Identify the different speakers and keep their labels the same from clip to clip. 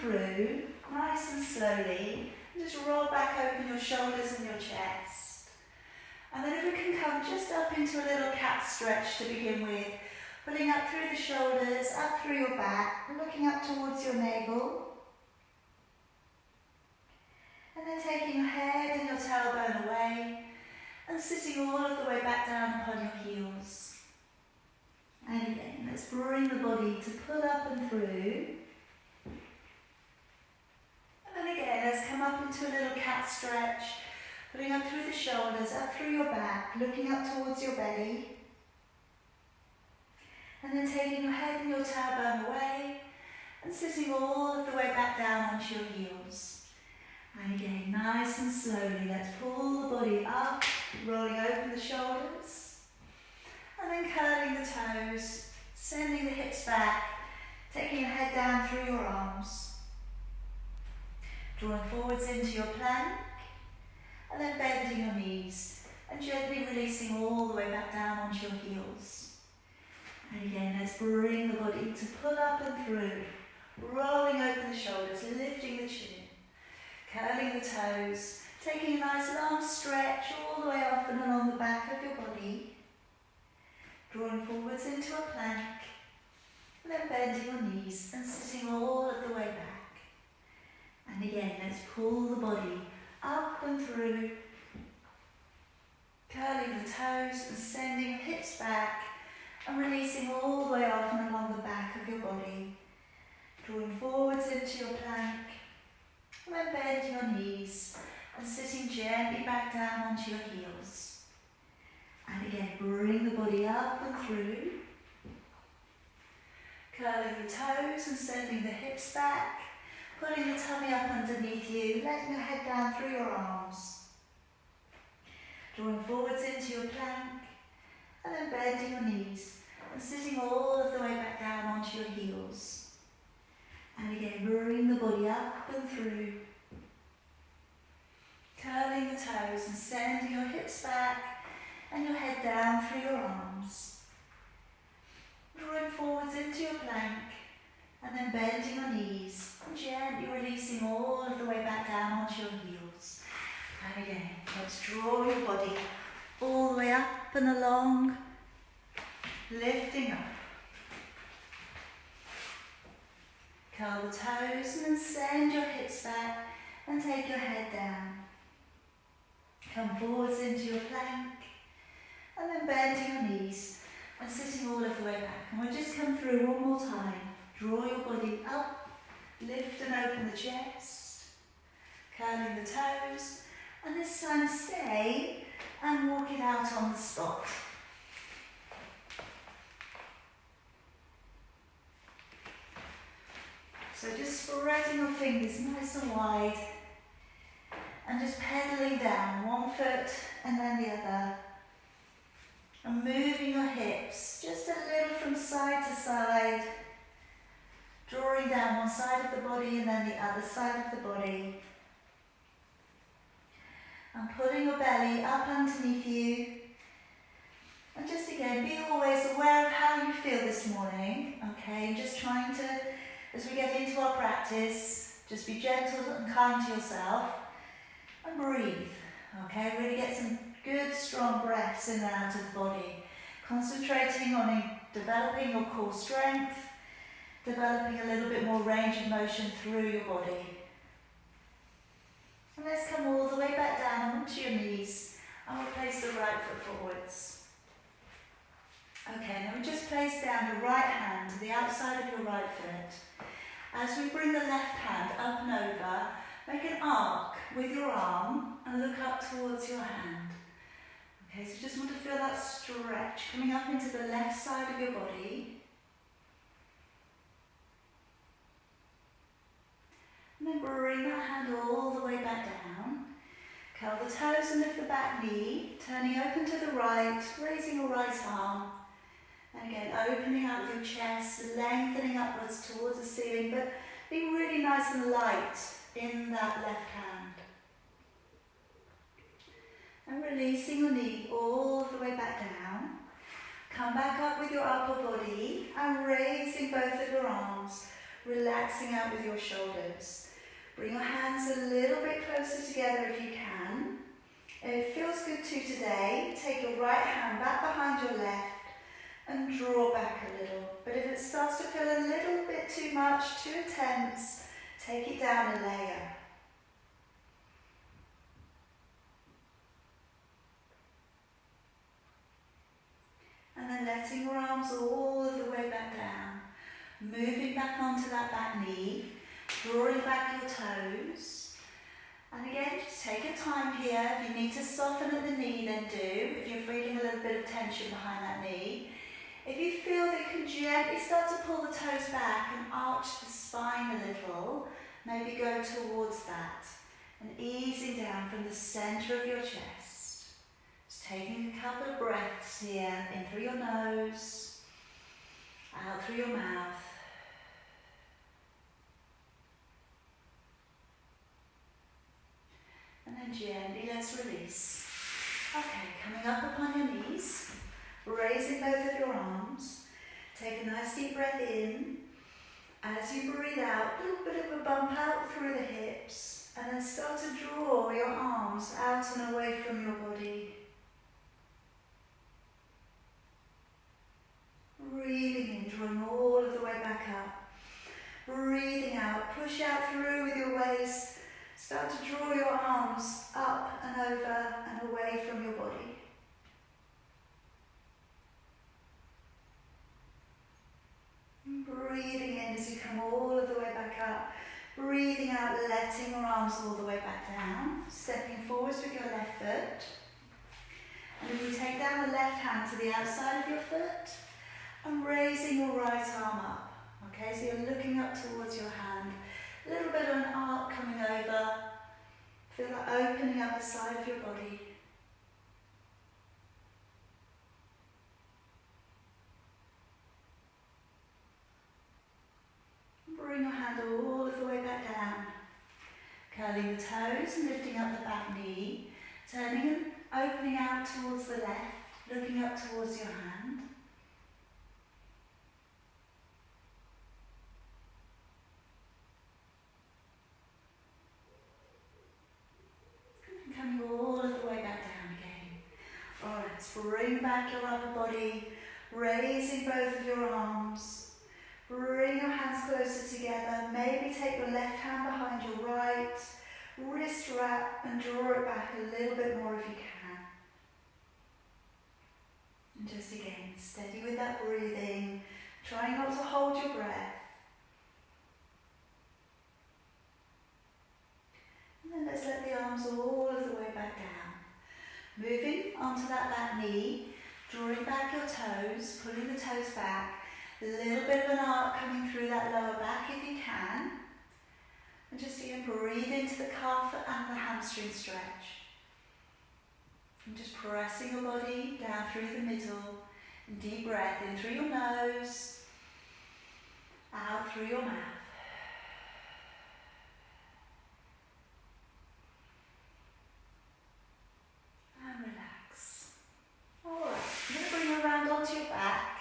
Speaker 1: through, nice and slowly. And just roll back open your shoulders and your chest. And then if we can come just up into a little cat stretch to begin with, pulling up through the shoulders, up through your back, looking up towards your navel. And then taking your head and your tailbone away and sitting all of the way back down upon your heels. And again, let's bring the body to pull up and through. And then again, let's come up into a little cat stretch, pulling up through the shoulders, up through your back, looking up towards your belly. And then taking your head and your tailbone away and sitting all of the way back down onto your heels. And again, nice and slowly, let's pull the body up, rolling open the shoulders. And then curling the toes, sending the hips back, taking your head down through your arms. Drawing forwards into your plank, and then bending your knees, and gently releasing all the way back down onto your heels. And again, let's bring the body to pull up and through, rolling open the shoulders, lifting the chin, curling the toes, taking a nice long stretch all the way off and along the back of your body. Drawing forwards into a plank, and then bending your knees and sitting all of the way back. And again, let's pull the body up and through, curling the toes and sending your hips back and releasing all the way off and along the back of your body. Drawing forwards into your plank, and then bending your knees and sitting gently back down onto your heels. And again, bring the body up and through, curling the toes and sending the hips back, pulling the tummy up underneath you, letting your head down through your arms. Drawing forwards into your plank, and then bending your knees and sitting all of the way back down onto your heels. And again, bring the body up and through, curling the toes and sending your hips back and your head down through your arms. Drawing forwards into your plank and then bending your knees and gently releasing all of the way back down onto your heels. And again, let's draw your body all the way up and along, lifting up. Curl the toes and then send your hips back and take your head down. Come forwards into your plank and then bending your knees and sitting all of the way back. And we'll just come through one more time. Draw your body up, lift and open the chest, curling the toes, and this time stay and walk it out on the spot. So just spreading your fingers nice and wide and just pedaling down one foot and then the other. And moving your hips just a little from side to side, drawing down one side of the body and then the other side of the body. And pulling your belly up underneath you. And just again, be always aware of how you feel this morning, okay? Just trying to, as we get into our practice, just be gentle and kind to yourself and breathe, okay? Really get some good, strong breaths in and out of the body. Concentrating on developing your core strength, developing a little bit more range of motion through your body. And let's come all the way back down onto your knees and we'll place the right foot forwards. Okay, now we just place down the right hand to the outside of your right foot. As we bring the left hand up and over, make an arc with your arm and look up towards your hand. Okay, so just want to feel that stretch coming up into the left side of your body. And then bring that hand all the way back down. Curl the toes and lift the back knee, turning open to the right, raising your right arm. And again, opening out your chest, lengthening upwards towards the ceiling, but being really nice and light in that left hand. And releasing your knee all the way back down. Come back up with your upper body and raising both of your arms, relaxing out with your shoulders. Bring your hands a little bit closer together if you can. If it feels good to today, take your right hand back behind your left and draw back a little. But if it starts to feel a little bit too much, too intense, take it down a layer. And then letting your arms all of the way back down. Moving back onto that back knee, drawing back your toes. And again, just take your time here. If you need to soften at the knee, then do. If you're feeling a little bit of tension behind that knee. If you feel that you can gently start to pull the toes back and arch the spine a little, maybe go towards that. And easing down from the centre of your chest. Just taking a couple of breaths here, in through your nose, out through your mouth. And then gently let's release. Okay, coming up upon your knees, raising both of your arms. Take a nice deep breath in. As you breathe out, a little bit of a bump out through the hips. And then start to draw your arms out and away from your body. Breathing in, drawing all of the way back up. Breathing out, push out through with your waist. Start to draw your arms up and over and away from your body. And breathing in as you come all of the way back up. Breathing out, letting your arms all the way back down. Stepping forwards with your left foot. And if you take down the left hand to the outside of your foot and raising your right arm up. Okay, so you're looking up towards your hand. A little bit of an arc coming over. Feel that opening up the side of your body. Bring your hand all of the way back down. Curling the toes and lifting up the back knee. Turning and opening out towards the left. Looking up towards your hand. Coming all of the way back down again. Alright, let's bring back your upper body, raising both of your arms. Bring your hands closer together. Maybe take your left hand behind your right. Wrist wrap and draw it back a little bit more if you can. And just again, steady with that breathing. Trying not to hold your breath. And then let's let the arms all of the way back down. Moving onto that back knee, drawing back your toes, pulling the toes back. A little bit of an arc coming through that lower back if you can. And just again, breathe into the calf and the hamstring stretch. And just pressing your body down through the middle. And deep breath in through your nose, out through your mouth. And relax. Alright, I'm going to bring you around onto your back.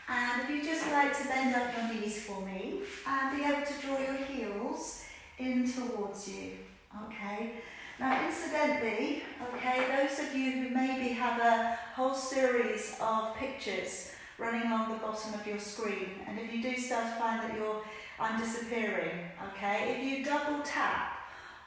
Speaker 1: And if you'd just like to bend up your knees for me and be able to draw your heels in towards you. Okay. Now incidentally, okay, those of you who maybe have a whole series of pictures running along the bottom of your screen, and if you do start to find that I'm disappearing, okay, if you double tap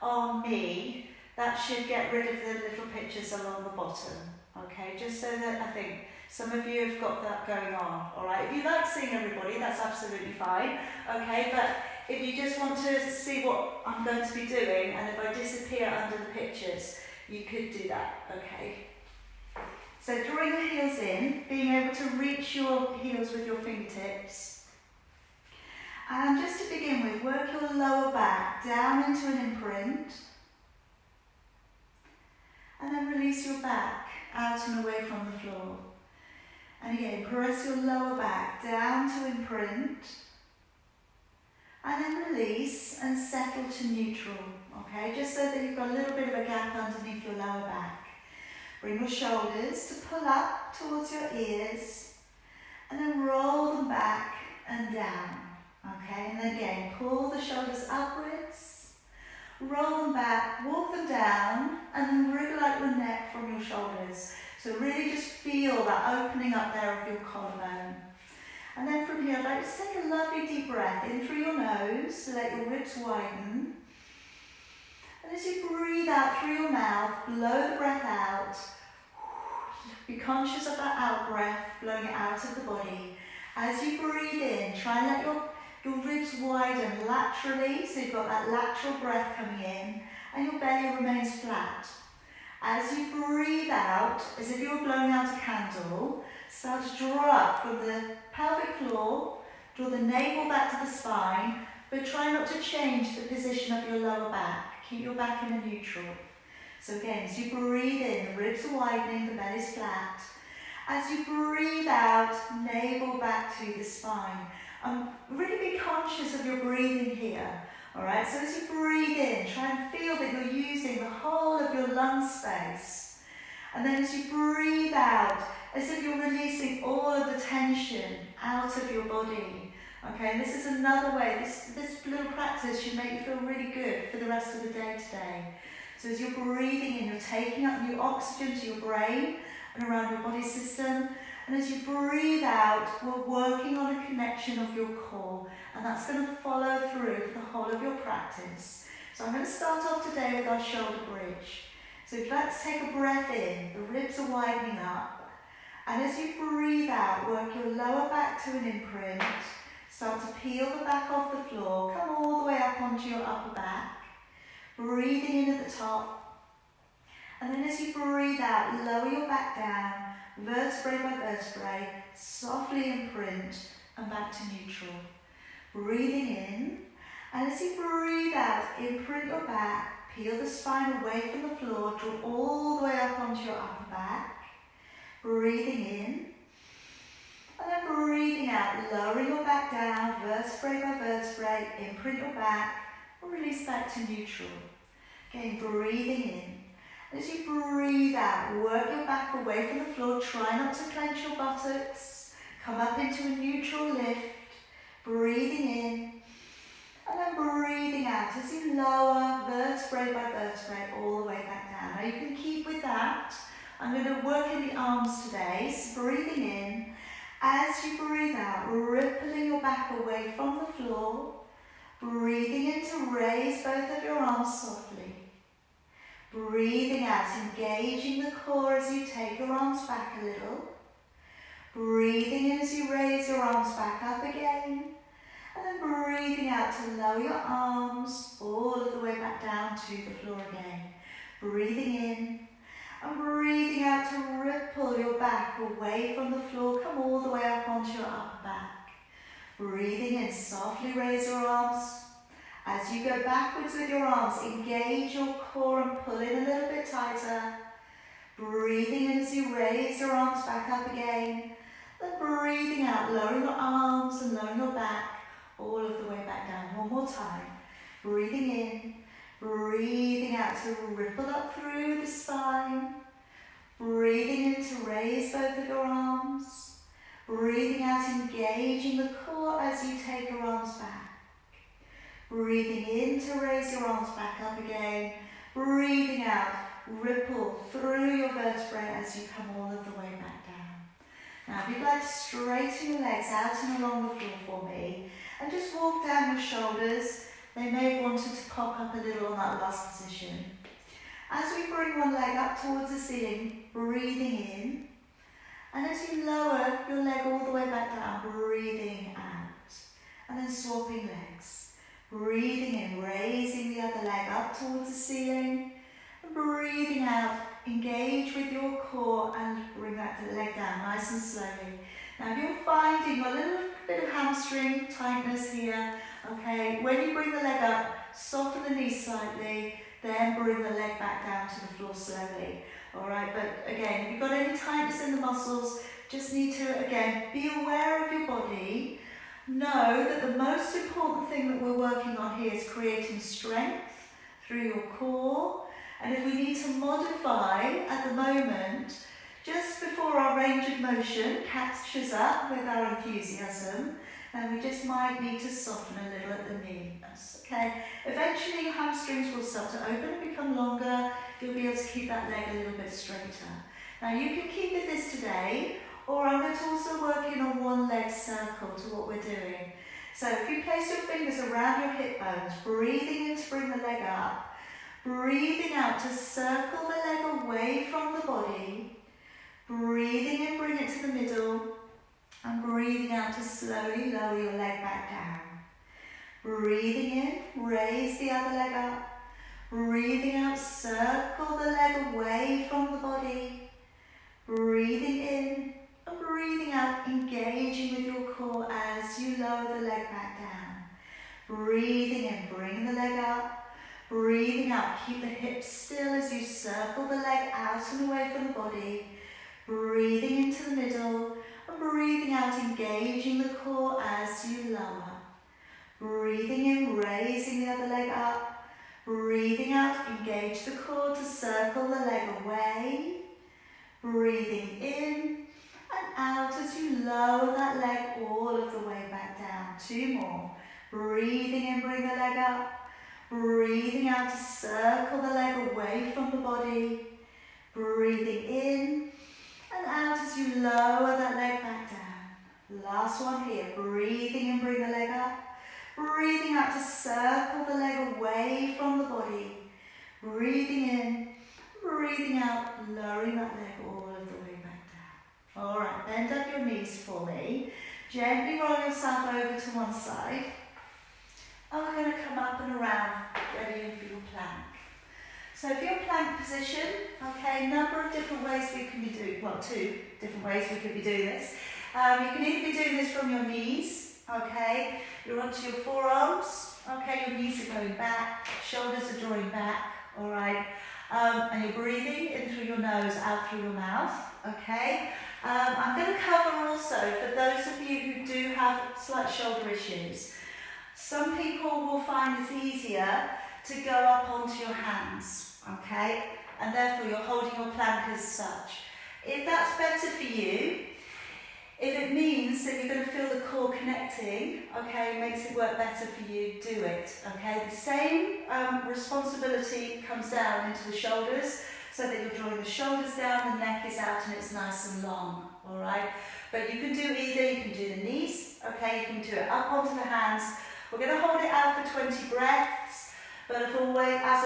Speaker 1: on me, that should get rid of the little pictures along the bottom, okay, just so that I think some of you have got that going on, alright. If you like seeing everybody, that's absolutely fine, okay, but if you just want to see what I'm going to be doing, and if I disappear under the pictures, you could do that, okay. So drawing the heels in, being able to reach your heels with your fingertips. And just to begin with, work your lower back down into an imprint. And then release your back out and away from the floor. And again, press your lower back down to imprint. And then release and settle to neutral, okay? Just so that you've got a little bit of a gap underneath your lower back. Bring your shoulders to pull up towards your ears. And then roll them back and down, Okay, and then again, pull the shoulders upwards, roll them back, walk them down, and then wriggle out your neck from your shoulders. So really just feel that opening up there of your collarbone. And then from here, I'd like to take a lovely deep breath in through your nose, so let your ribs widen. And as you breathe out through your mouth, blow the breath out. Be conscious of that out breath, blowing it out of the body. As you breathe in, try and let your ribs widen laterally, so you've got that lateral breath coming in, and your belly remains flat. As you breathe out, as if you were blowing out a candle, start to draw up from the pelvic floor, draw the navel back to the spine, but try not to change the position of your lower back. Keep your back in a neutral. So again, as you breathe in, the ribs are widening, the belly's flat. As you breathe out, navel back to the spine. Really be conscious of your breathing here. Alright, so as you breathe in, try and feel that you're using the whole of your lung space. And then as you breathe out, as if you're releasing all of the tension out of your body. Okay, and this is another way, this little practice should make you feel really good for the rest of the day today. So as you're breathing in, you're taking up new oxygen to your brain and around your body system. And as you breathe out, we're working on a connection of your core, and that's going to follow through for the whole of your practice. So I'm going to start off today with our shoulder bridge. So if you'd like to take a breath in, the ribs are widening up. And as you breathe out, work your lower back to an imprint. Start to peel the back off the floor, come all the way up onto your upper back. Breathing in at the top. And then as you breathe out, lower your back down, vertebrae by vertebrae, softly imprint and back to neutral. Breathing in, and as you breathe out, imprint your back, peel the spine away from the floor, draw all the way up onto your upper back. Breathing in, and then breathing out, lowering your back down, vertebrae by vertebrae, imprint your back, and release back to neutral. Again, breathing in. As you breathe out, work your back away from the floor, try not to clench your buttocks, come up into a neutral lift, breathing in, and then breathing out as you lower vertebrae by vertebrae all the way back down. Now you can keep with that. I'm going to work in the arms today, so breathing in, as you breathe out, rippling your back away from the floor, breathing in to raise both of your arms softly. Breathing out, engaging the core as you take your arms back a little. Breathing in as you raise your arms back up again. And then breathing out to lower your arms all of the way back down to the floor again. Breathing in and breathing out to ripple your back away from the floor. Come all the way up onto your upper back. Breathing in, softly raise your arms. As you go backwards with your arms, engage your core and pull in a little bit tighter. Breathing in as you raise your arms back up again. Then breathing out, lowering your arms and lowering your back all of the way back down. One more time. Breathing in, breathing out to ripple up through the spine. Breathing in to raise both of your arms. Breathing out, engaging the core as you take your arms back. Breathing in to raise your arms back up again. Breathing out, ripple through your vertebrae as you come all of the way back down. Now if you'd like to straighten your legs out and along the floor for me, and just walk down your shoulders. They may have wanted to pop up a little on that last position. As we bring one leg up towards the ceiling, breathing in, and as you lower your leg all the way back down, breathing out, and then swapping legs. Breathing in, raising the other leg up towards the ceiling, and breathing out, engage with your core and bring that leg down nice and slowly. Now if you're finding a little bit of hamstring tightness here, okay, when you bring the leg up, soften the knees slightly, then bring the leg back down to the floor slowly. Alright, but again, if you've got any tightness in the muscles, just need to, again, be aware of your body. Know that the most important thing that we're working on here is creating strength through your core. And if we need to modify at the moment, just before our range of motion catches up with our enthusiasm, And we just might need to soften a little at the knee. That's okay. Eventually your hamstrings will start to open and become longer. You'll be able to keep that leg a little bit straighter. Now you can keep with this today, or I'm going to also work in a one leg circle to what we're doing. So if you place your fingers around your hip bones, breathing in to bring the leg up, breathing out to circle the leg away from the body, breathing in, bring it to the middle, and breathing out to slowly lower your leg back down. Breathing in, raise the other leg up. Breathing out, circle the leg away from the body. Breathing in and breathing out, engaging with your core as you lower the leg back down. Breathing in, bring the leg up. Breathing out, keep the hips still as you circle the leg out and away from the body. Breathing into the middle and breathing out, engaging the core as you lower. Breathing in, raising the other leg up. Breathing out, engage the core to circle the leg away. Breathing in and out as you lower that leg all of the way back down. 2 more. Breathing in, bring the leg up. Breathing out to circle the leg away from the body. Breathing in and out as you lower that leg back down. Last one here. Breathing in, bring the leg up. Breathing out to circle the leg away from the body. Breathing in, breathing out, lowering that leg all of the way back down. All right, bend up your knees for me. Gently roll yourself over to one side. And we're going to come up and around, ready for your plank. So for your plank position, okay, a number of different ways we can be doing, well, 2 different ways we could be doing this. You can either be doing this from your knees, okay, you're onto your forearms, okay, your knees are going back, shoulders are drawing back, all right, and you're breathing in through your nose, out through your mouth, okay. I'm going to cover also, for those of you who do have slight shoulder issues, some people will find it's easier to go up onto your hands, okay, and therefore you're holding your plank as such. If that's better for you, if it means that you're going to feel the core connecting, okay, makes it work better for you, do it, okay. The same responsibility comes down into the shoulders, so that you're drawing the shoulders down, the neck is out and it's nice and long, all right. But you can do either, you can do the knees, okay, you can do it up onto the hands. We're going to hold it out for 20 breaths, but as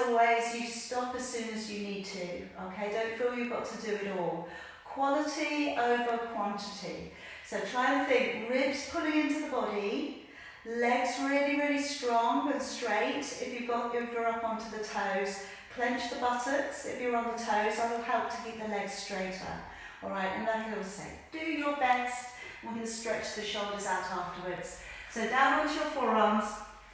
Speaker 1: always, you stop as soon as you need to, okay? Don't feel you've got to do it all. Quality over quantity. So try and think, ribs pulling into the body, legs really, really strong and straight if you're up onto the toes. Clench the buttocks if you're on the toes, that will help to keep the legs straighter. All right, and like I always say, do your best. We're going to stretch the shoulders out afterwards. So down onto your forearms,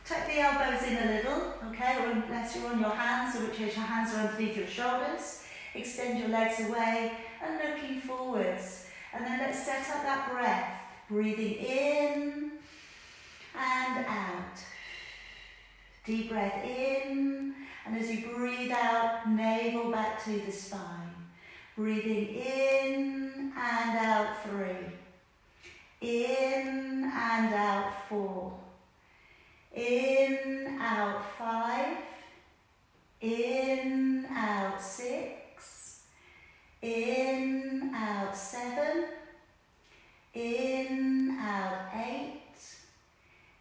Speaker 1: tuck the elbows in a little, okay, or unless you're on your hands, in which case your hands are underneath your shoulders. Extend your legs away and looking forwards. And then let's set up that breath. Breathing in and out. Deep breath in, and as you breathe out, navel back to the spine. Breathing in and out 3. In and out 4. In, out 5. In, out 6. In, out 7. In, out 8.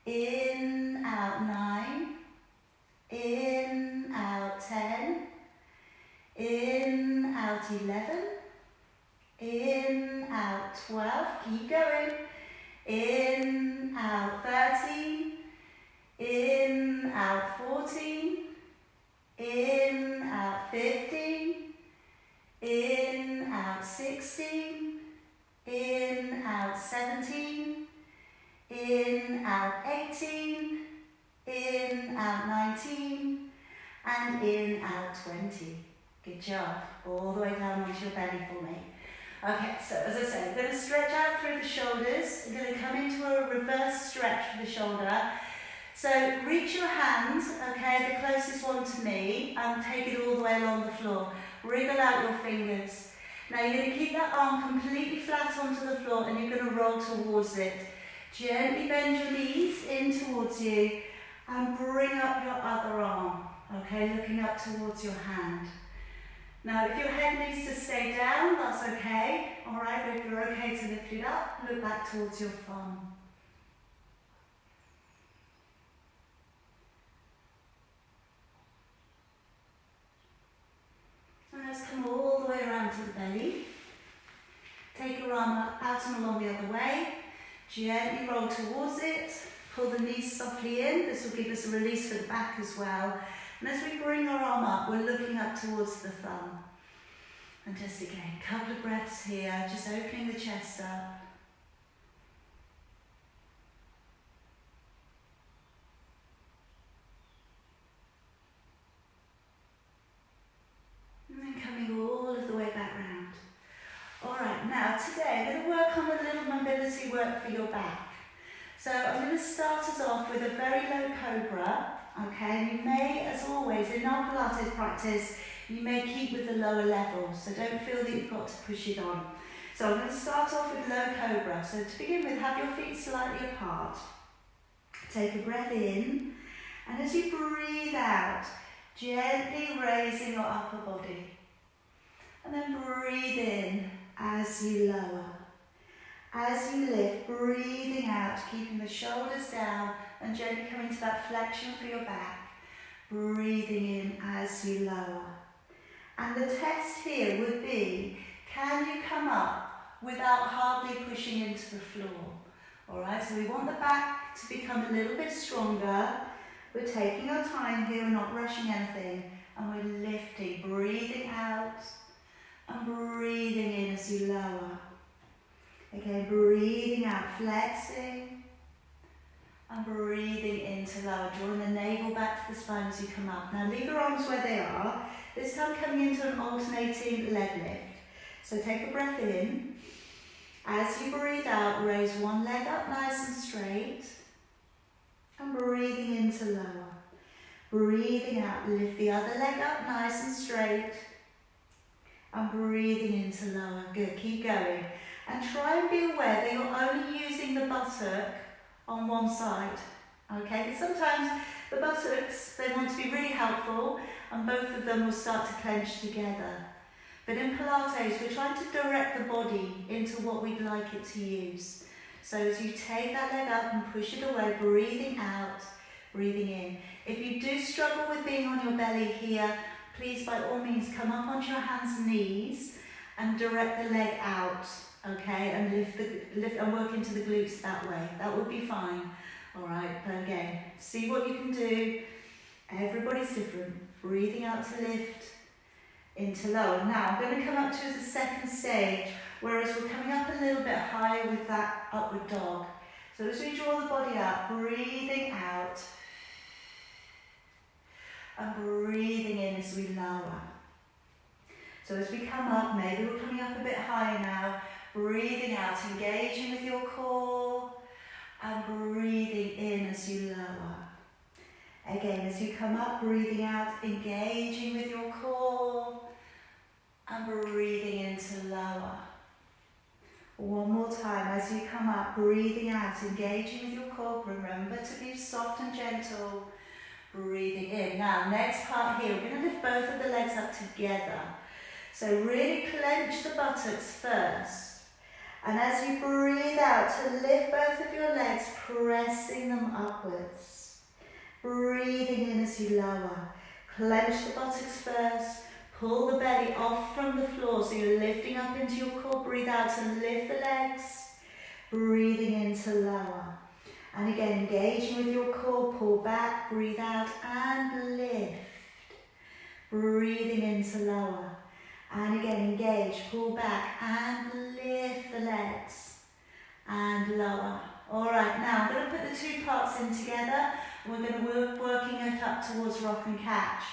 Speaker 1: In, out 9. In, out 10. In, out 11. In, out 12. Keep going. In, out 13. In, out 14. In, out 15. In, out 16. In, out 17. In, out 18. In, out 19. And in, out 20. Good job. All the way down onto your belly for me. Okay, so as I said, I'm going to stretch out through the shoulders. I'm going to come into a reverse stretch for the shoulder. So reach your hand, okay, the closest one to me, and take it all the way along the floor. Wriggle out your fingers. Now you're going to keep that arm completely flat onto the floor and you're going to roll towards it. Gently bend your knees in towards you and bring up your other arm, okay, looking up towards your hand. Now, if your head needs to stay down, that's okay, all right, but if you're okay to lift it up, look back towards your thumb. And let's come all the way around to the belly. Take your arm out and along the other way. Gently roll towards it. Pull the knees softly in. This will give us a release for the back as well. And as we bring our arm up, we're looking up towards the thumb. And just again, a couple of breaths here, just opening the chest up. And then coming all of the way back round. Alright, now today I'm going to work on a little mobility work for your back. So I'm going to start us off with a very low cobra, okay, and you may, as always, in our Pilates practice, you may keep with the lower level, so don't feel that you've got to push it on. So I'm going to start off with low cobra. So to begin with, have your feet slightly apart. Take a breath in, and as you breathe out, gently raising your upper body. And then breathe in as you lower. As you lift, breathing out, keeping the shoulders down and gently coming to that flexion for your back. Breathing in as you lower. And the test here would be, can you come up without hardly pushing into the floor? Alright, so we want the back to become a little bit stronger. We're taking our time here, we're not rushing anything. And we're lifting, breathing out and breathing in as you lower. Again, breathing out, flexing, and breathing in to lower. Drawing the navel back to the spine as you come up. Now leave your arms where they are. This time coming into an alternating leg lift. So take a breath in. As you breathe out, raise one leg up nice and straight. And breathing in to lower. Breathing out, lift the other leg up nice and straight. And breathing in to lower. Good, keep going. And try and be aware that you're only using the buttock on one side. Okay, because sometimes the buttocks, they want to be really helpful and both of them will start to clench together. But in Pilates, we're trying to direct the body into what we'd like it to use. So as you take that leg up and push it away, breathing out, breathing in. If you do struggle with being on your belly here, please by all means come up onto your hands and knees and direct the leg out. Okay, and lift and work into the glutes that way. That will be fine. All right, but again, see what you can do. Everybody's different. Breathing out to lift, into lower. Now I'm going to come up to as a second stage, whereas we're coming up a little bit higher with that upward dog. So as we draw the body up, breathing out, and breathing in as we lower. So as we come up, maybe we're coming up a bit higher now. Breathing out, engaging with your core, and breathing in as you lower. Again, as you come up, breathing out, engaging with your core, and breathing in to lower. One more time, as you come up, breathing out, engaging with your core. Remember to be soft and gentle. Breathing in. Now, next part here, we're going to lift both of the legs up together. So really clench the buttocks first. And as you breathe out to lift both of your legs, pressing them upwards. Breathing in as you lower. Clench the buttocks first. Pull the belly off from the floor so you're lifting up into your core. Breathe out to lift the legs. Breathing in to lower. And again, engaging with your core. Pull back, breathe out and lift. Breathing in to lower. And again, engage, pull back and lift the legs and lower. All right, now I'm going to put the two parts in together. We're going to work working it up towards rock and catch.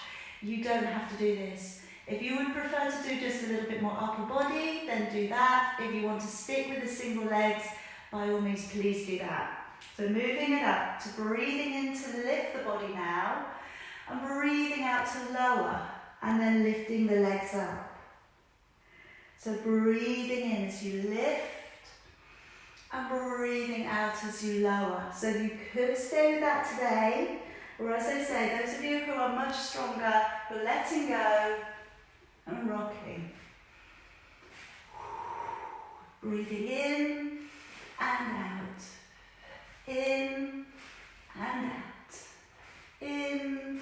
Speaker 1: You don't have to do this. If you would prefer to do just a little bit more upper body, then do that. If you want to stick with the single legs, by all means, please do that. So moving it up to breathing in to lift the body now and breathing out to lower and then lifting the legs up. So breathing in as you lift and breathing out as you lower. So you could stay with that today, or as I say, those of you who are much stronger, you're letting go and rocking. Breathing in and out. In and out. In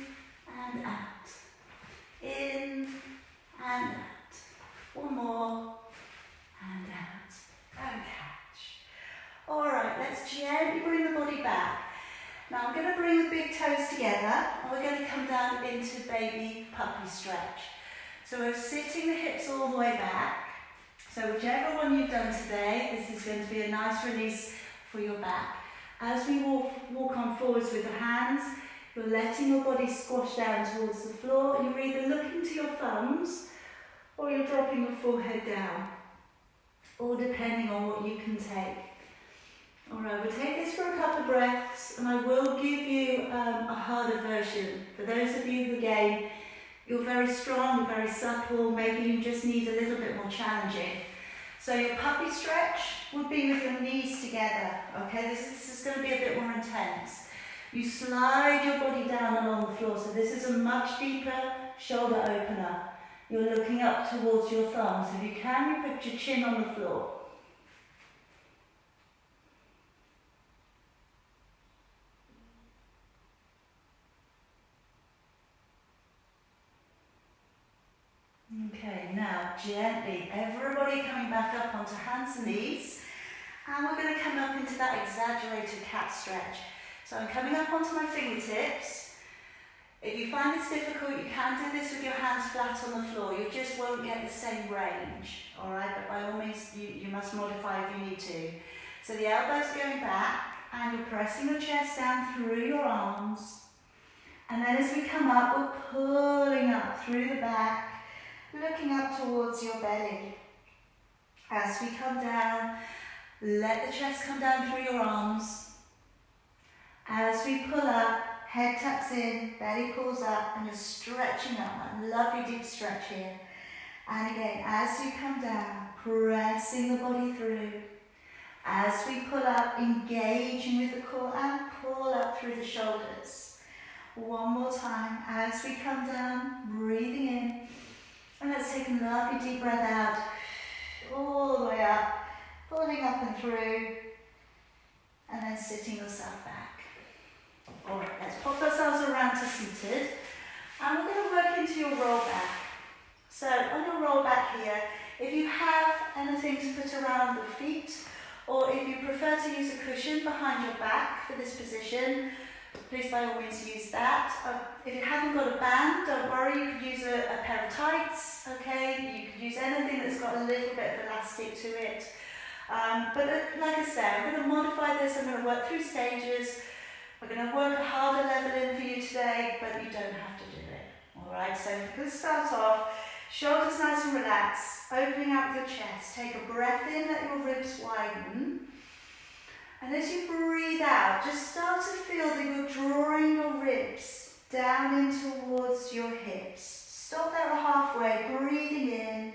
Speaker 1: and out. In and out. One more. And out. And catch. Alright, let's gently bring the body back. Now I'm going to bring the big toes together and we're going to come down into baby puppy stretch. So we're sitting the hips all the way back. So whichever one you've done today, this is going to be a nice release for your back. As we walk on forwards with the hands, you're letting your body squash down towards the floor. You're either looking to your thumbs or you're dropping your forehead down, all depending on what you can take. Alright, we'll take this for a couple of breaths and I will give you a harder version. For those of you who, again, you're very strong, you're very supple, maybe you just need a little bit more challenging. So your puppy stretch would be with your knees together, okay? This is going to be a bit more intense. You slide your body down along the floor, so this is a much deeper shoulder opener. You're looking up towards your thumbs. If you can, you put your chin on the floor. Okay, now gently, everybody coming back up onto hands and knees, and we're going to come up into that exaggerated cat stretch. So I'm coming up onto my fingertips. If you find this difficult, you can do this with your hands flat on the floor. You just won't get the same range, alright? But by all means, you must modify if you need to. So the elbows going back, and you're pressing your chest down through your arms. And then as we come up, we're pulling up through the back, looking up towards your belly. As we come down, let the chest come down through your arms. As we pull up, head tucks in, belly pulls up, and you're stretching up, that lovely deep stretch here. And again, as you come down, pressing the body through. As we pull up, engaging with the core, and pull up through the shoulders. One more time, as we come down, breathing in. And let's take a lovely deep breath out, all the way up, pulling up and through, and then sitting yourself back. Alright, let's pop ourselves around to seated, and we're going to work into your roll back. So on your roll back here, if you have anything to put around the feet, or if you prefer to use a cushion behind your back for this position, please by all means use that. If you haven't got a band, don't worry, you could use a pair of tights, okay? You could use anything that's got a little bit of elastic to it. But like I said, I'm going to modify this, I'm going to work through stages. We're going to work a harder level in for you today, but you don't have to do it. Alright, so we're going to start off, shoulders nice and relaxed, opening out your chest. Take a breath in, let your ribs widen. And as you breathe out, just start to feel that you're drawing your ribs down in towards your hips. Stop there halfway, breathing in,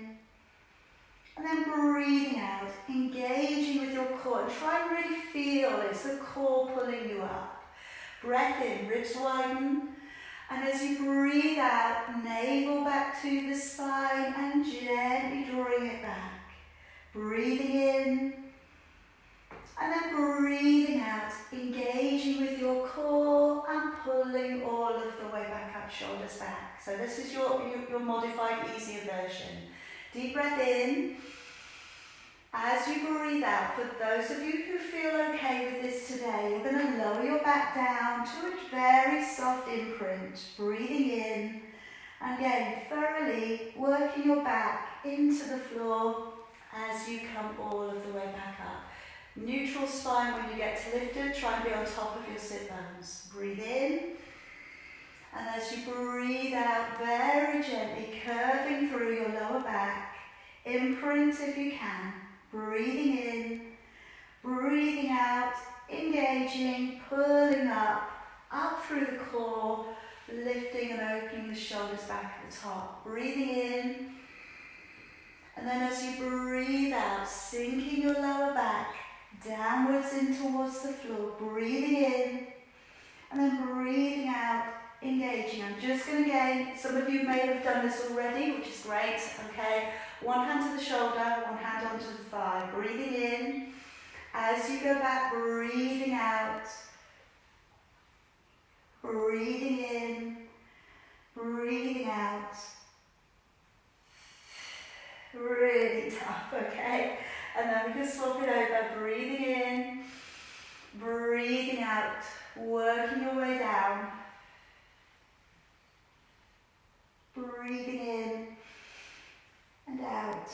Speaker 1: and then breathing out, engaging with your core. And try and really feel it's the core pulling you up. Breath in, ribs widen, and as you breathe out, navel back to the spine and gently drawing it back. Breathing in, and then breathing out, engaging with your core and pulling all of the way back up, shoulders back. So this is your modified, easier version. Deep breath in. As you breathe out, for those of you who feel okay with this today, you're going to lower your back down to a very soft imprint. Breathing in, and again, thoroughly working your back into the floor as you come all of the way back up. Neutral spine when you get to lifted, try and be on top of your sit bones. Breathe in, and as you breathe out, very gently curving through your lower back, imprint if you can. Breathing in, breathing out, engaging, pulling up through the core, lifting and opening the shoulders back at the top. Breathing in, and then as you breathe out, sinking your lower back downwards in towards the floor, breathing in, and then breathing out, engaging. I'm just going to gain, some of you may have done this already, which is great, okay? One hand to the shoulder, one hand onto the thigh, breathing in. As you go back, breathing out, breathing in, breathing out. Really tough, okay? And then we can swap it over, breathing in, breathing out, working your way down. Breathing in and out.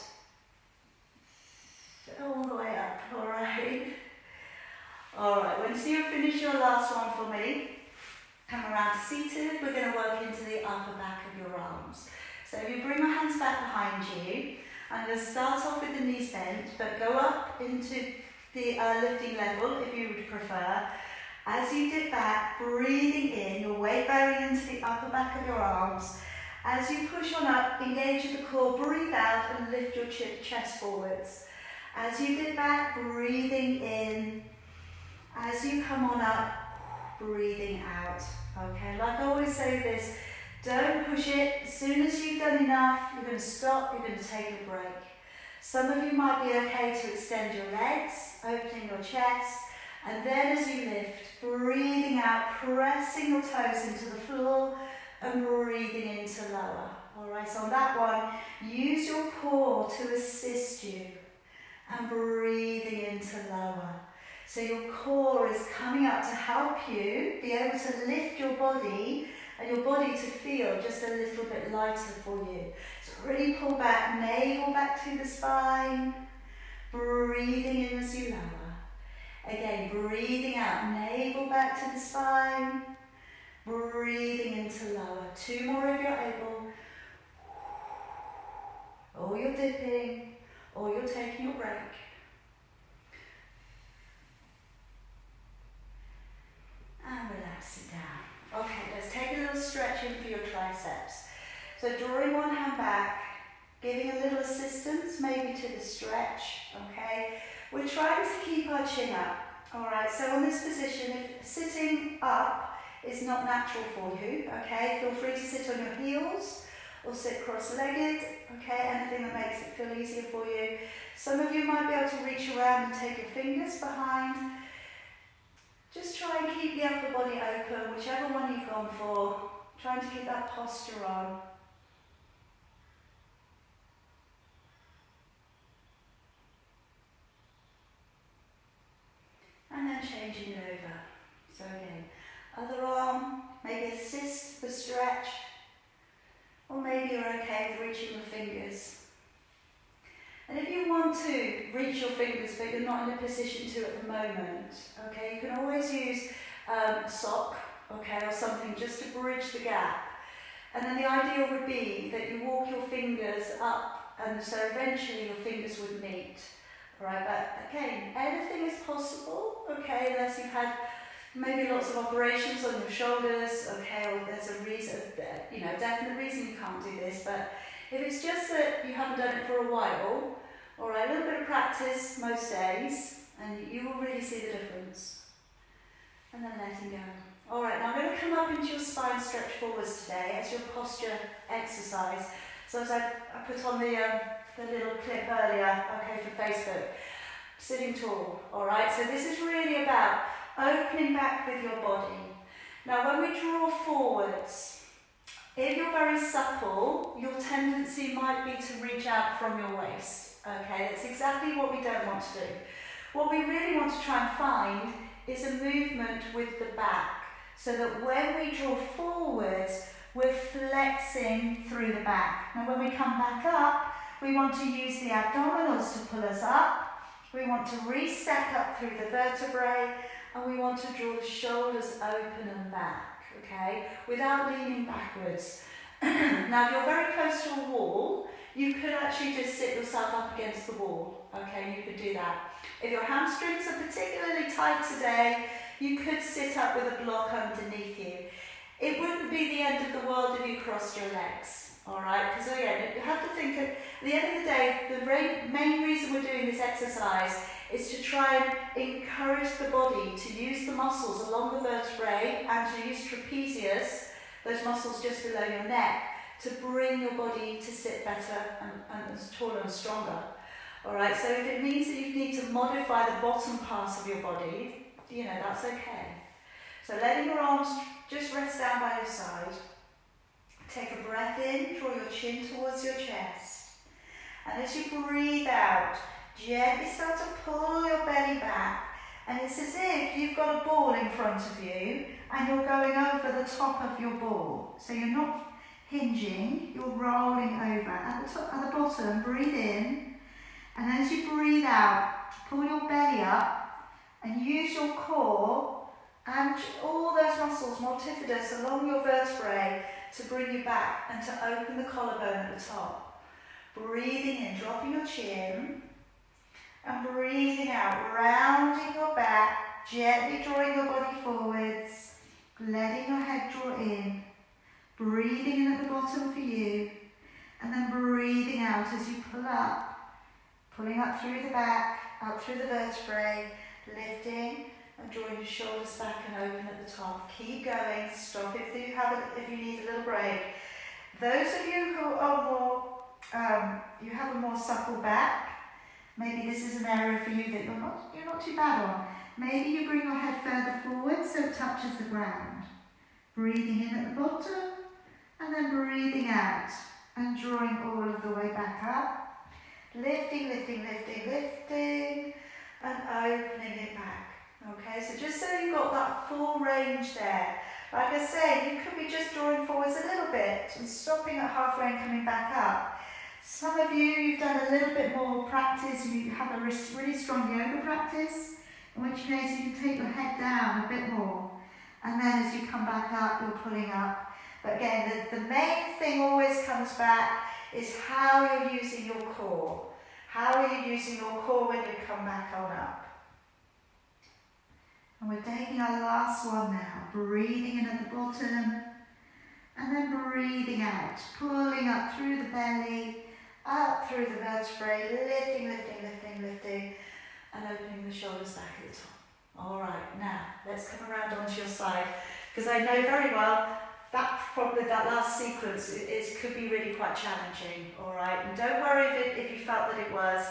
Speaker 1: All the way up, alright? Alright, once you've finished your last one for me, come around to seated. We're going to work into the upper back of your arms. So if you bring your hands back behind you, I'm going to start off with the knees bent, but go up into the lifting level if you would prefer. As you dip back, breathing in, your weight bearing into the upper back of your arms. As you push on up, engage at the core, breathe out and lift your chest forwards. As you dip back, breathing in. As you come on up, breathing out. Okay, like I always say this, don't push it. As soon as you've done enough, you're going to stop, you're going to take a break. Some of you might be okay to extend your legs, opening your chest, and then as you lift, breathing out, pressing your toes into the floor, and breathing into lower. Alright, so on that one, use your core to assist you, and breathing into lower. So your core is coming up to help you be able to lift your body and your body to feel just a little bit lighter for you. So really pull back, navel back to the spine, breathing in as you lower. Again, breathing out, navel back to the spine, breathing into lower. Two more if you're able. Or you're dipping, or you're taking your break. And relax it down. Okay, let's take a little stretching for your triceps. So drawing one hand back, giving a little assistance maybe to the stretch, okay? We're trying to keep our chin up, all right? So on this position, if sitting up is not natural for you, okay? Feel free to sit on your heels or sit cross-legged, okay? Anything that makes it feel easier for you. Some of you might be able to reach around and take your fingers behind. Just try and keep the upper body open, whichever one you've gone for. Trying to keep that posture on. And then changing it over. So again, other arm, maybe assist the stretch. Or maybe you're okay with reaching your fingers. And if you want to reach your fingers but you're not in a position to at the moment, okay, you can always use a sock, okay, or something just to bridge the gap. And then the idea would be that you walk your fingers up and so eventually your fingers would meet. Alright, but again, anything is possible, okay, unless you've had maybe lots of operations on your shoulders, okay, or there's a reason, definite reason you can't do this, but if it's just that you haven't done it for a while, alright, a little bit of practice most days, and you will really see the difference. And then letting go. Alright, now I'm going to come up into your spine stretch forwards today as your posture exercise. So as I put on the little clip earlier, okay, for Facebook, sitting tall, alright, so this is really about opening back with your body. Now when we draw forwards, if you're very supple, your tendency might be to reach out from your waist. Okay, that's exactly what we don't want to do. What we really want to try and find is a movement with the back, so that when we draw forwards, we're flexing through the back. Now when we come back up, we want to use the abdominals to pull us up. We want to re-stack up through the vertebrae, and we want to draw the shoulders open and back. Okay, without leaning backwards. Now, if you're very close to a wall, you could actually just sit yourself up against the wall. Okay, you could do that. If your hamstrings are particularly tight today, you could sit up with a block underneath you. It wouldn't be the end of the world if you crossed your legs. Alright, because again, you have to think at the end of the day, the main reason we're doing this exercise is to try and encourage the body to use the muscles along the vertebrae and to use trapezius, those muscles just below your neck, to bring your body to sit better and taller and stronger. Alright, so if it means that you need to modify the bottom part of your body, you know, that's okay. So letting your arms just rest down by your side. Take a breath in, draw your chin towards your chest. And as you breathe out, gently start to pull your belly back. And it's as if you've got a ball in front of you and you're going over the top of your ball. So you're not hinging, you're rolling over. At the bottom, breathe in. And as you breathe out, pull your belly up and use your core and all those muscles, multifidus, along your vertebrae to bring you back and to open the collarbone at the top. Breathing in, dropping your chin, and breathing out, rounding your back, gently drawing your body forwards, letting your head draw in, breathing in at the bottom for you, and then breathing out as you pull up, pulling up through the back, up through the vertebrae, lifting and drawing your shoulders back and open at the top. Keep going, stop if you need a little break. Those of you who are more, you have a more supple back, maybe this is an area for you that you're not too bad on. Maybe you bring your head further forward so it touches the ground. Breathing in at the bottom and then breathing out and drawing all of the way back up. Lifting, lifting, lifting, lifting and opening it back. Okay, so just so you've got that full range there. Like I say, you could be just drawing forwards a little bit and stopping at halfway and coming back up. Some of you, you've done a little bit more practice, you have a really strong yoga practice, in which case you can take your head down a bit more. And then as you come back up, you're pulling up. But again, the main thing always comes back is how you're using your core. How are you using your core when you come back on up? And we're taking our last one now, breathing in at the bottom, and then breathing out, pulling up through the belly, up through the vertebrae, lifting, lifting, lifting, lifting, and opening the shoulders back at the top. All right, now let's come around onto your side, because I know very well that last sequence could be really quite challenging. All right, and don't worry if you felt that it was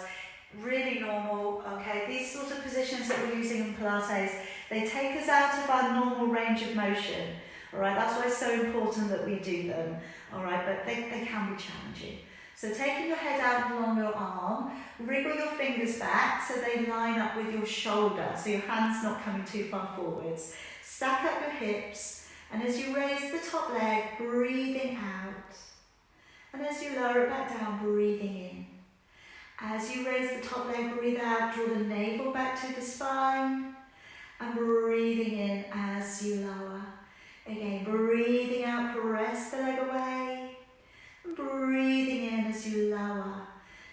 Speaker 1: really normal. Okay, these sorts of positions that we're using in Pilates, they take us out of our normal range of motion. All right, that's why it's so important that we do them. All right, but they can be challenging. So taking your head out along your arm, wriggle your fingers back so they line up with your shoulder, so your hand's not coming too far forwards. Stack up your hips, and as you raise the top leg, breathing out. And as you lower it back down, breathing in. As you raise the top leg, breathe out, draw the navel back to the spine, and breathing in as you lower. Again, breathing out, press the leg away, and breathing in as you lower.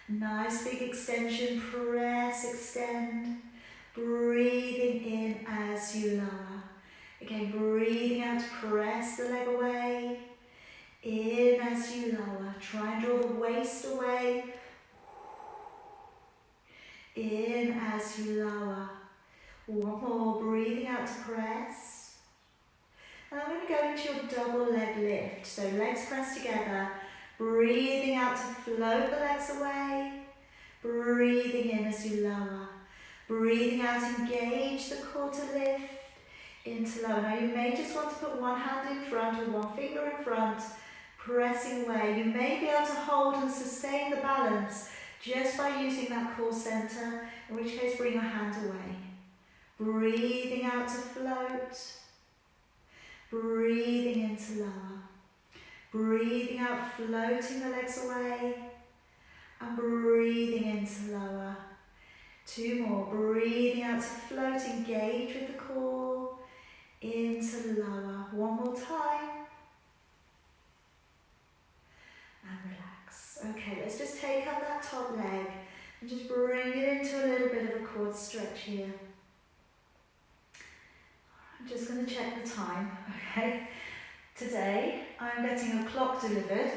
Speaker 1: Nice big extension, press, extend, breathing in as you lower. Again, breathing out to press the leg away, in as you lower. Try and draw the waist away, in as you lower. One more, breathing out to press. And I'm going to go into your double leg lift. So legs pressed together, breathing out to float the legs away, breathing in as you lower. Breathing out, engage the core to lift into lower. Now you may just want to put one hand in front or one finger in front, pressing away. You may be able to hold and sustain the balance just by using that core center, in which case bring your hand away. Breathing out to float, breathing into lower. Breathing out, floating the legs away, and breathing into lower. Two more, breathing out to float, engage with the core, into lower. One more time. And relax. Okay, let's just take up that top leg and just bring it into a little bit of a quad stretch here. I'm just going to check the time, okay? Today, I'm getting a clock delivered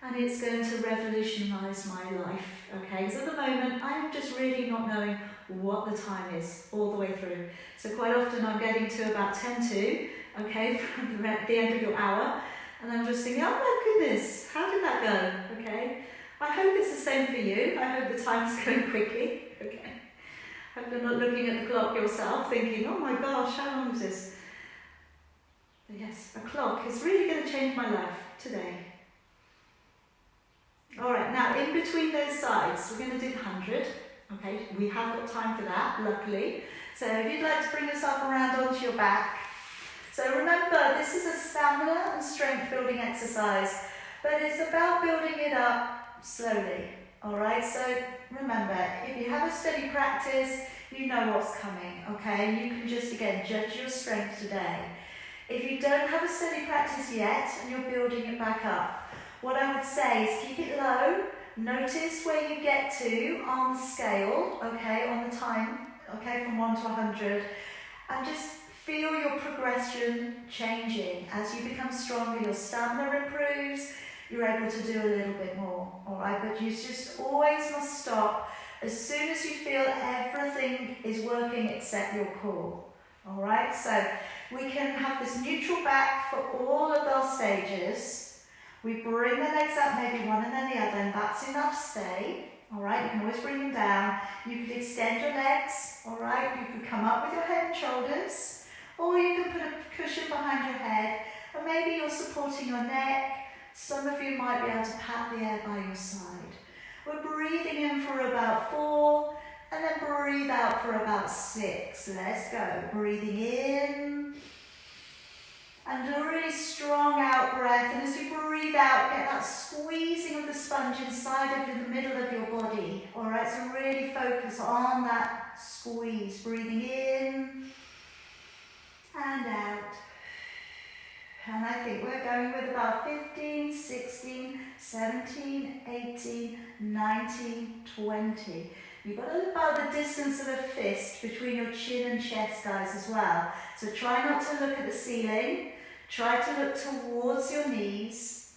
Speaker 1: and it's going to revolutionise my life, okay? Because at the moment, I'm just really not knowing what the time is all the way through. So quite often I'm getting to about 10 to, okay, from the end of your hour, and I'm just thinking, oh my goodness, how did that go, okay? I hope it's the same for you. I hope the time's going quickly, okay? I hope you're not looking at the clock yourself thinking, oh my gosh, how long is this? But yes, a clock is really going to change my life today. All right, now in between those sides, we're going to do 100. Okay, we have got time for that, luckily. So if you'd like to bring yourself around onto your back. So remember, this is a stamina and strength building exercise, but it's about building it up slowly. All right, so remember, if you have a steady practice, you know what's coming, okay? You can just, again, judge your strength today. If you don't have a steady practice yet and you're building it back up, what I would say is keep it low, notice where you get to on the scale, okay, on the time, okay, from 1 to 100, and just feel your progression changing. As you become stronger, your stamina improves, you're able to do a little bit more, all right, but you just always must stop as soon as you feel everything is working except your core, all right, so we can have this neutral back for all of our stages. We bring the legs up, maybe one and then the other, and that's enough, stay. All right, you can always bring them down. You could extend your legs, all right? You could come up with your head and shoulders, or you can put a cushion behind your head, and maybe you're supporting your neck. Some of you might be able to pat the air by your side. We're breathing in for about 4, and then breathe out for about 6. Let's go. Breathing in. And a really strong out breath, and as you breathe out, get that squeezing of the sponge inside of the middle of your body. All right, so really focus on that squeeze. Breathing in and out. And I think we're going with about 15, 16, 17, 18, 19, 20. You've got about the distance of a fist between your chin and chest, guys, as well. So try not to look at the ceiling. Try to look towards your knees.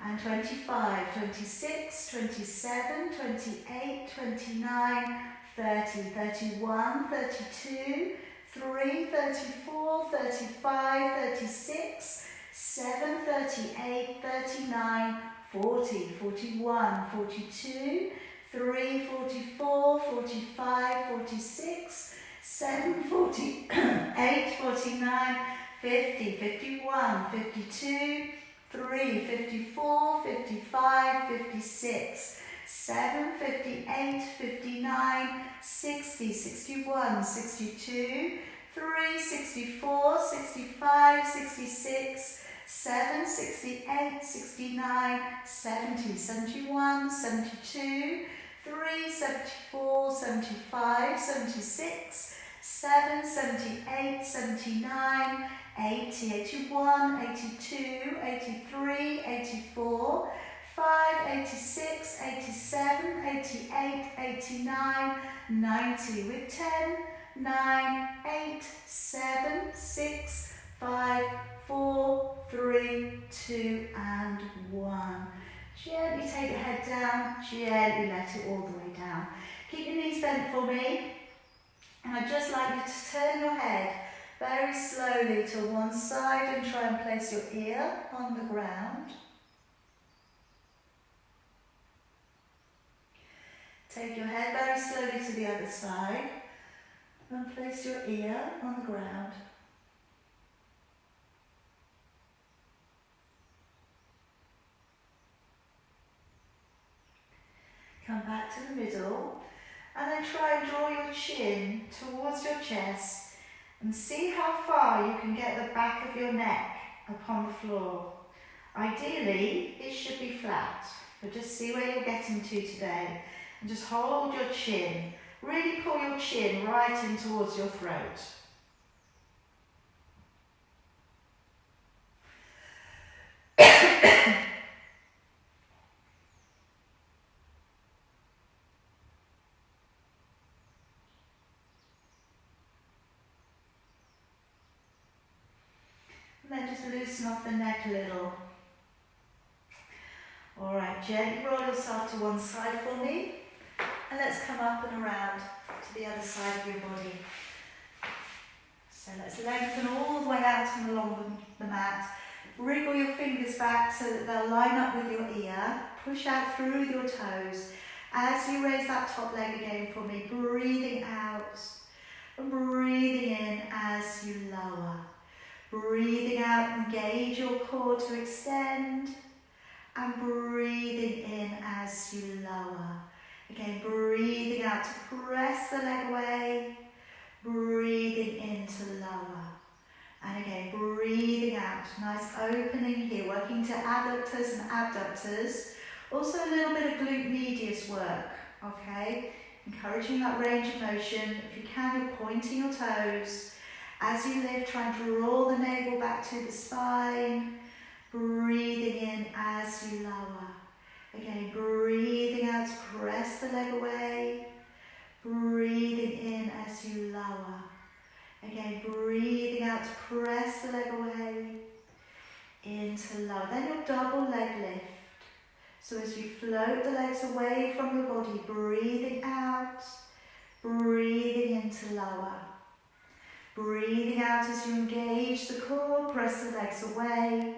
Speaker 1: And 25, 26, 27, 28, 29, 30, 31, 32, 3, 34, 35, 36, 7, 38, 39, 40, 41, 42, 3, 44, 45, 46, 7, 48, 49, 50, 51, 52, 3, 54, 55, 56, 7, 58, 59, 60, 61, 62, 3, 64, 65, 66, 7, 68, 69, 70, 71, 72, 3, 74, 75, 76, 7, 78, 79, 80, 81, 82, 83, 84, 5, 86, 87, 88, 89, 90 with 10, 9, 8, 7, 6, 5, 4, 3, 2 and 1. Gently take the head down, gently let it all the way down. Keep your knees bent for me. And I'd just like you to turn your head very slowly to one side and try and place your ear on the ground. Take your head very slowly to the other side and place your ear on the ground. Come back to the middle. And then try and draw your chin towards your chest and see how far you can get the back of your neck upon the floor. Ideally, it should be flat, but just see where you're getting to today. And just hold your chin. Really pull your chin right in towards your throat. And then just loosen off the neck a little. Alright, gently roll yourself to one side for me. And let's come up and around to the other side of your body. So let's lengthen all the way out and along the mat. Wriggle your fingers back so that they'll line up with your ear. Push out through your toes. As you raise that top leg again for me, breathing out and breathing in as you lower. Breathing out, engage your core to extend, and breathing in as you lower. Again, breathing out to press the leg away, breathing in to lower. And again, breathing out, nice opening here, working to adductors and abductors. Also a little bit of glute medius work, okay? Encouraging that range of motion. If you can, you're pointing your toes. As you lift, try and draw the navel back to the spine. Breathing in as you lower. Again, breathing out to press the leg away. Breathing in as you lower. Again, breathing out to press the leg away. Into lower. Then your double leg lift. So as you float the legs away from your body, breathing out, breathing into lower. Breathing out as you engage the core, press the legs away,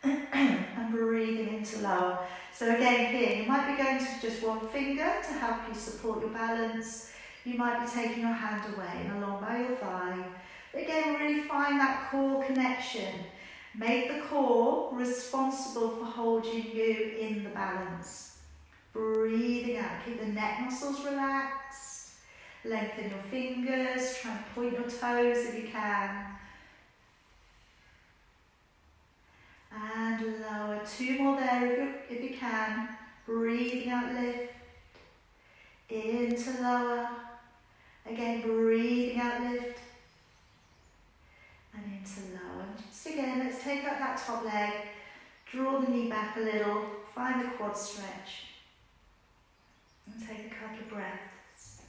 Speaker 1: and breathing into lower. So again here, you might be going to just one finger to help you support your balance. You might be taking your hand away and along by your thigh. But again, really find that core connection. Make the core responsible for holding you in the balance. Breathing out, keep the neck muscles relaxed. Lengthen your fingers, try and point your toes if you can. And lower, 2 more there if you can. Breathing out, lift. Into lower. Again, breathing out, lift. And into lower. Just again, let's take up that top leg. Draw the knee back a little. Find the quad stretch. And take a couple of breaths.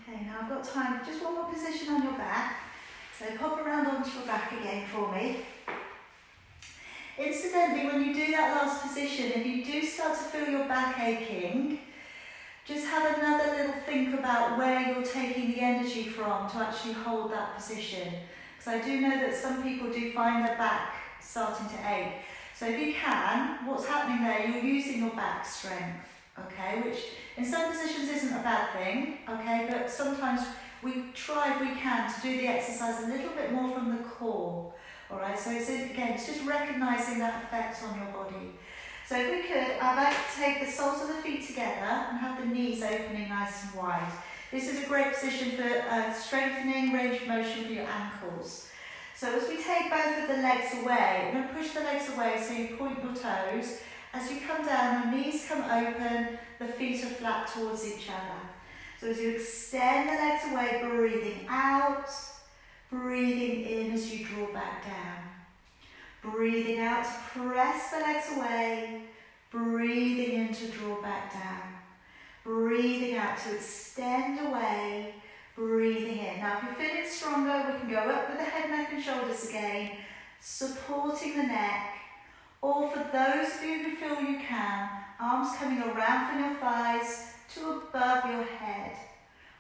Speaker 1: Okay, now I've got time for just one more position on your back. So pop around onto your back again for me. Incidentally, when you do that last position, if you do start to feel your back aching, just have another little think about where you're taking the energy from to actually hold that position. Because I do know that some people do find their back starting to ache. So if you can, what's happening there, you're using your back strength, okay, which in some positions isn't a bad thing, okay, but sometimes we try if we can to do the exercise a little bit more from the core, all right, so it's just recognising that effect on your body. So if we could, I'd like to take the soles of the feet together and have the knees opening nice and wide. This is a great position for strengthening range of motion for your ankles. So as we take both of the legs away, I'm going to push the legs away so you point your toes. As you come down, the knees come open, the feet are flat towards each other. So as you extend the legs away, breathing out, breathing in as you draw back down. Breathing out to press the legs away, breathing in to draw back down. Breathing out to extend away, breathing in. Now if you're feeling stronger, we can go up with the head, neck and shoulders again, supporting the neck. Or for those of you who feel you can, arms coming around from your thighs to above your head.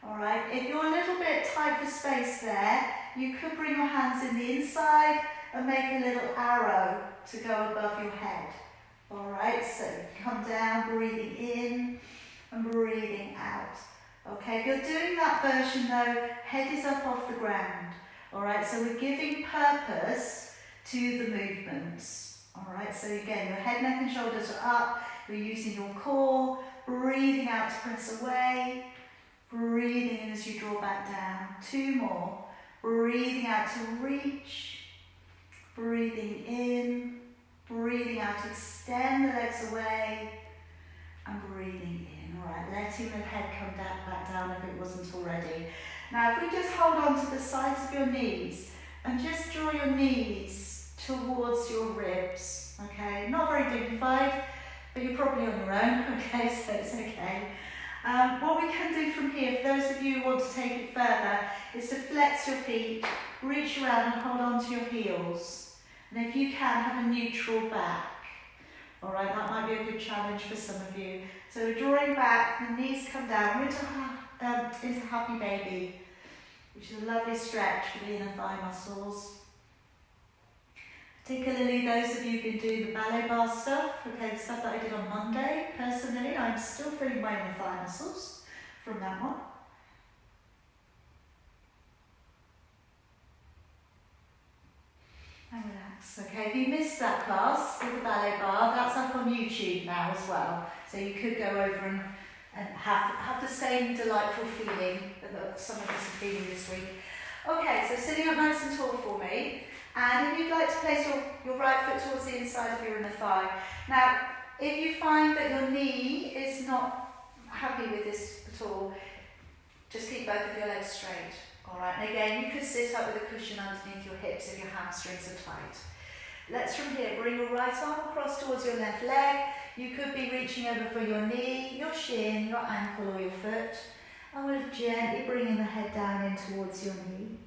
Speaker 1: Alright, if you're a little bit tight for space there, you could bring your hands in the inside and make a little arrow to go above your head. Alright, so come down, breathing in and breathing out. Okay, if you're doing that version though, head is up off the ground. Alright, so we're giving purpose to the movements. Alright, so again, your head, neck and shoulders are up. You're using your core, breathing out to press away, breathing in as you draw back down. 2 more. Breathing out to reach, breathing in, breathing out to extend the legs away, and breathing in. Alright, letting the head come back down if it wasn't already. Now if we just hold on to the sides of your knees and just draw your knees towards your ribs, okay? Not very dignified, but you're probably on your own, okay, so it's okay. What we can do from here, for those of you who want to take it further, is to flex your feet, reach around and hold on to your heels. And if you can, have a neutral back. All right, that might be a good challenge for some of you. So we're drawing back, the knees come down, we're into happy baby, which is a lovely stretch for the inner thigh muscles. Particularly those of you who've been doing the ballet bar stuff, okay, the stuff that I did on Monday, personally, I'm still feeling my inner thigh muscles from that one. And relax, okay, if you missed that class with the ballet bar, that's up on YouTube now as well. So you could go over and have the same delightful feeling that some of us are feeling this week. Okay, so sitting up nice and tall for me. And if you'd like to place your right foot towards the inside of your inner thigh. Now, if you find that your knee is not happy with this at all, just keep both of your legs straight. Alright, and again, you could sit up with a cushion underneath your hips if your hamstrings are tight. Let's from here, bring your right arm across towards your left leg. You could be reaching over for your knee, your shin, your ankle or your foot. And we're gently bringing the head down in towards your knee.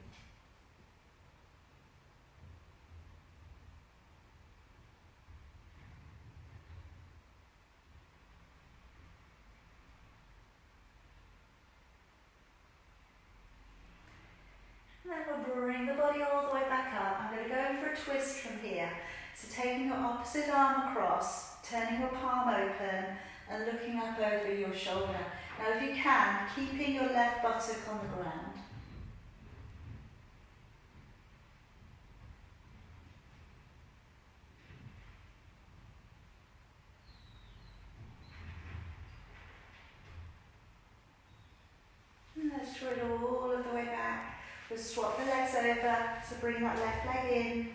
Speaker 1: Then we'll bring the body all the way back up. I'm going to go in for a twist from here. So taking your opposite arm across, turning your palm open and looking up over your shoulder. Now if you can, keeping your left buttock on the ground. And let's draw it all of the way back. We'll swap the legs over, so bring that left leg in.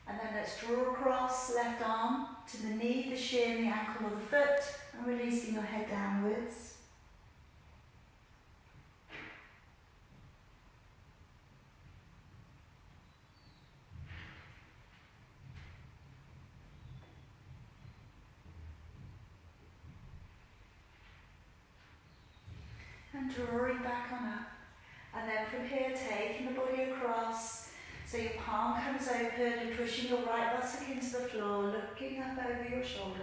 Speaker 1: And then let's draw across, left arm to the knee, the shin, the ankle or the foot, and releasing your head downwards. And drawing back on up. And then from here, taking the body across, so your palm comes open and pushing your right buttock into the floor, looking up over your shoulder.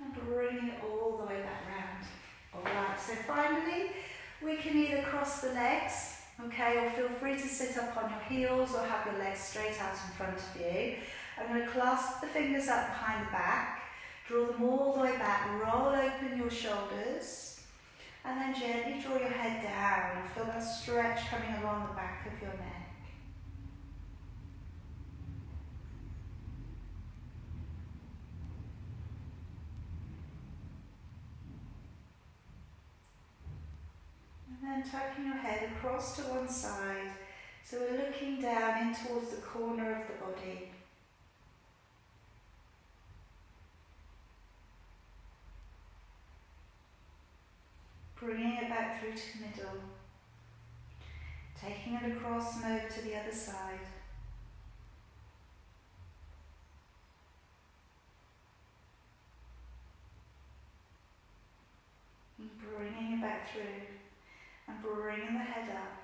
Speaker 1: And bringing it all the way back round. Alright, so finally, we can either cross the legs, okay, or feel free to sit up on your heels or have your legs straight out in front of you. I'm going to clasp the fingers up behind the back, draw them all the way back, roll open your shoulders, and then gently draw your head down and feel that stretch coming along the back of your neck. And then tucking your head across to one side, so we're looking down in towards the corner of the body. Bringing it back through to the middle, taking it across and over to the other side. And bringing it back through. And bringing the head up.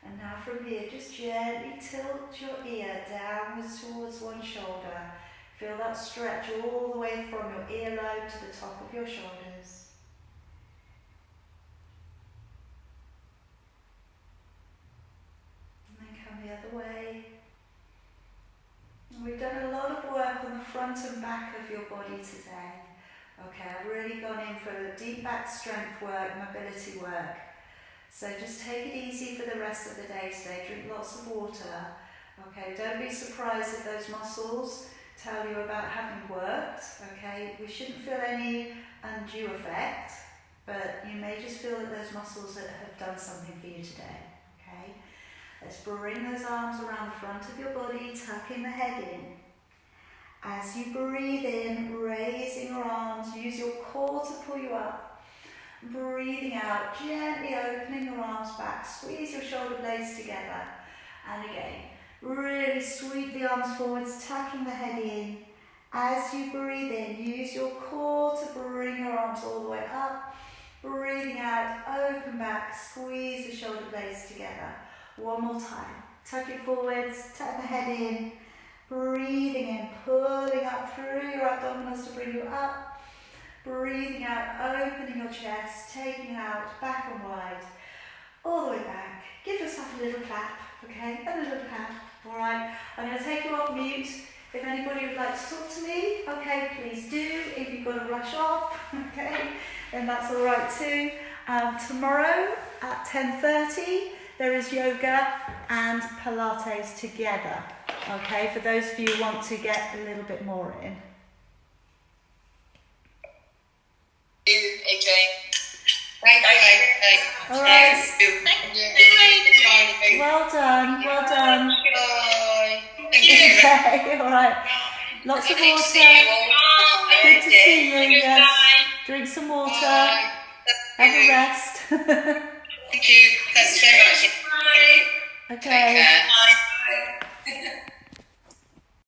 Speaker 1: And now from here, just gently tilt your ear downwards towards one shoulder. Feel that stretch all the way from your earlobe to the top of your shoulders. And then come the other way. And we've done a lot of work on the front and back of your body today. Okay, I've really gone in for deep back strength work, mobility work. So just take it easy for the rest of the day today. Drink lots of water. Okay, don't be surprised if those muscles tell you about having worked. Okay, we shouldn't feel any undue effect, but you may just feel that those muscles have done something for you today. Okay, let's bring those arms around the front of your body, tucking the head in. As you breathe in, raising your arms, use your core to pull you up. Breathing out, gently opening your arms back, squeeze your shoulder blades together. And again, really sweep the arms forwards, tucking the head in. As you breathe in, use your core to bring your arms all the way up. Breathing out, open back, squeeze the shoulder blades together. One more time. Tuck it forwards, tuck the head in. Breathing in, pulling up through your abdominals to bring you up. Breathing out, opening your chest, taking it out, back and wide. All the way back. Give yourself a little clap, okay? A little clap, all right? I'm going to take you off mute. If anybody would like to talk to me, okay, please do. If you've got to rush off, okay, then that's all right too. Tomorrow at 10:30, there is yoga and Pilates together, okay, for those of you who want to get a little bit more in.
Speaker 2: AJ. Thank you.
Speaker 1: All right.
Speaker 2: Thank you.
Speaker 1: Well done, well done.
Speaker 2: Bye.
Speaker 1: Okay, all right. Lots of water. Good to see you, yes. Drink some water. Have a rest.
Speaker 2: Thank you. Thanks very much.
Speaker 1: Okay.
Speaker 2: Take care.